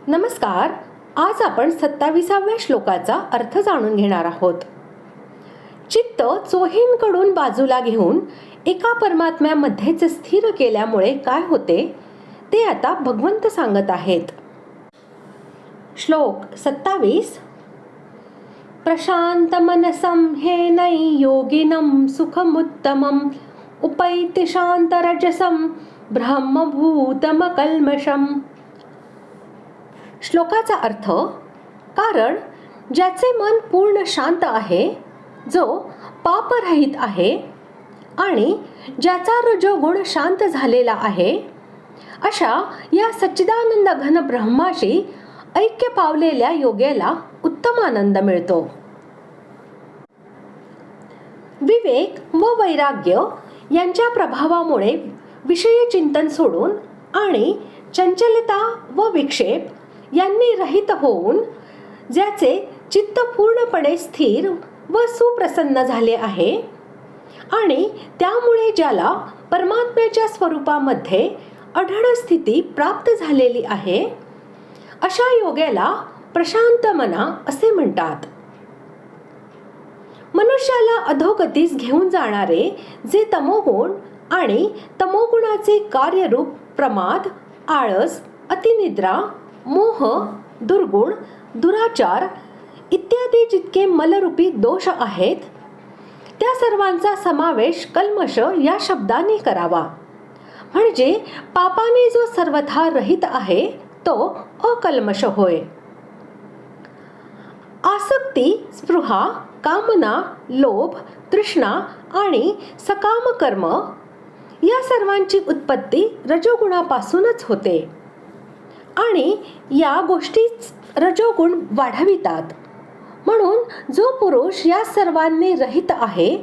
नमस्कार. आज आपण 27व्या श्लोकाचा अर्थ जाणून घेणार आहोत. चित्त चोहींकडून बाजूला घेऊन एका परमात्म्यामध्येच स्थिर केल्यामुळे काय होते ते आता भगवंत सांगत आहेत. श्लोक 27. प्रशांत मनसं हेनै योगिनं सुखमुत्तमं उपैति शांतरजसं ब्रह्मभूतमकल्मषम्. श्लोकाचा अर्थ, कारण ज्याचे मन पूर्ण शांत आहे, जो पापरहित आहे आणि ज्याचा रजोगुण शांत झालेला आहे, अशा या सच्चिदानंद घन ब्रह्माशी ऐक्य पावलेल्या योग्याला उत्तम आनंद मिळतो. विवेक व वैराग्य यांच्या प्रभावामुळे विषय चिंतन सोडून आणि चंचलता व विक्षेप यांनी रहित होऊन ज्याचे चित्त पूर्णपणे स्थिर व सुप्रसन्न झाले आहे आणि त्यामुळे ज्याला परमात्म्याच्या स्वरूपामध्ये अढळ स्थिती प्राप्त झालेली आहे, अशा योग्याला प्रशांत मना असे म्हणतात. मनुष्याला अधोगतीस घेऊन जाणारे जे तमोगुण आणि तमोगुणाचे कार्यरूप प्रमाद, आळस, अतिनिद्रा, मोह, दुर्गुण, दुराचार इत्यादी जितके मलरूपी दोष आहेत, त्या सर्वांचा समावेश कल्मष या शब्दाने करावा. म्हणजे पापाने जो सर्वथा रहित आहे तो अकल्मष होय. आसक्ती, स्पृहा, कामना, लोभ, तृष्णा आणि सकाम कर्म या सर्वांची उत्पत्ती रजोगुणापासूनच होते आणि या गोष्टीच रजोगुण वाढवितात. म्हणून जो पुरुष या सर्वांनी रहित आहे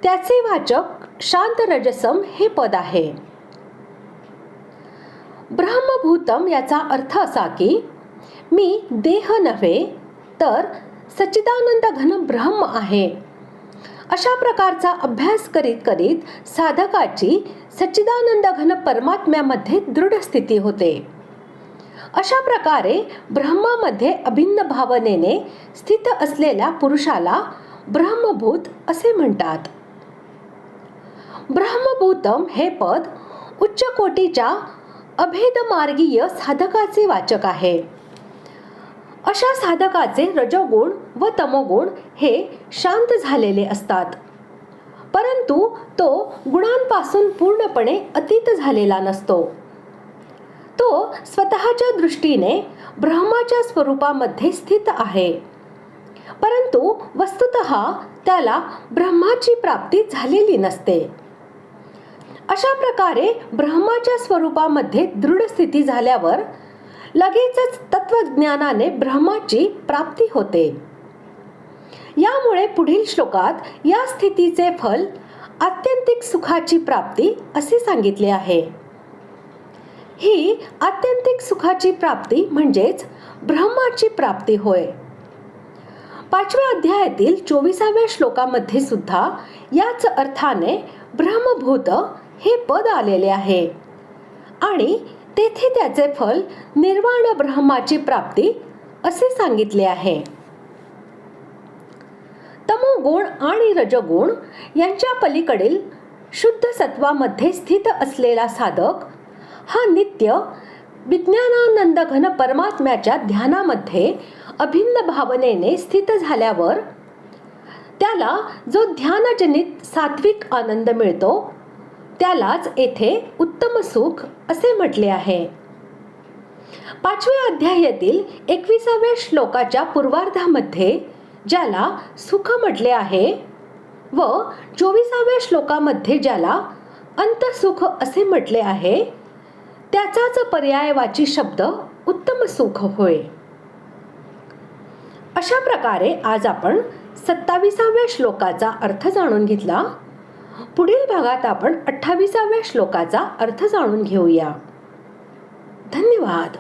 त्याचे वाचक शांत रजसम हे पद आहे. ब्रह्मभूतम याचा अर्थ असा की मी देह नव्हे तर सच्चिदानंद घन ब्रह्म आहे. अशा प्रकारचा अभ्यास करीत करीत साधकाची सच्चिदानंद घन परमात्म्यामध्ये दृढ स्थिती होते. अशा प्रकारे ब्रह्मामध्ये अभिन्न भावनेने स्थित असलेल्या पुरुषाला ब्रह्मभूत असे म्हणतात. ब्रह्मभूतम हे पद उच्च कोटीच्या अभेदमार्गीय साधकाचे वाचक आहे. अशा साधकाचे रजोगुण व तमोगुण हे शांत झालेले असतात, परंतु तो गुणांपासून पूर्णपणे अतीत झालेला नसतो. तो स्वतःच्या दृष्टीने ब्रह्माच्या स्वरूपामध्ये स्थित आहे, परंतु वस्तुतः त्याला ब्रह्माची प्राप्ती झालेली नसते. अशा प्रकारे ब्रह्माच्या स्वरूपामध्ये दृढ स्थिती झाल्यावर लगेचच तत्वज्ञानाने ब्रह्माची प्राप्ती होते. यामुळे पुढील श्लोकात या स्थितीचे फल आत्यंतिक सुखाची प्राप्ती असे सांगितले आहे. ही आत्यंतिक सुखाची प्राप्ती म्हणजेच ब्रह्माची प्राप्ती होय. 5व्या अध्यायातील 24व्या श्लोकामध्ये सुद्धा याच अर्थाने ब्रह्मभूत हे पद आलेले आहे आणि तेथे त्याचे फल निर्वाण ब्रह्माची प्राप्ती असे सांगितले आहे. तमोगुण आणि रजोगुण यांच्या पलीकडील शुद्ध सत्वामध्ये स्थित असलेला साधक हा नित्य विज्ञानानंद घन परमात्म्याच्या ध्यानामध्ये अभिन्न भावनेने स्थित झाल्यावर त्याला जो ध्यानजनित सात्विक आनंद मिळतो त्यालाच येथे उत्तम सुख असे म्हटले आहे. 5व्या अध्यायातील 21व्या श्लोकाच्या पूर्वार्धामध्ये ज्याला सुख म्हटले आहे व 24व्या श्लोकामध्ये ज्याला अंतसुख असे म्हटले आहे, त्याचाच पर्यायवाची शब्द उत्तम सुख होय. अशा प्रकारे आज आपण 27व्या श्लोकाचा अर्थ जाणून घेतला. पुढील भागात आपण 28व्या श्लोकाचा अर्थ जाणून घेऊया. धन्यवाद.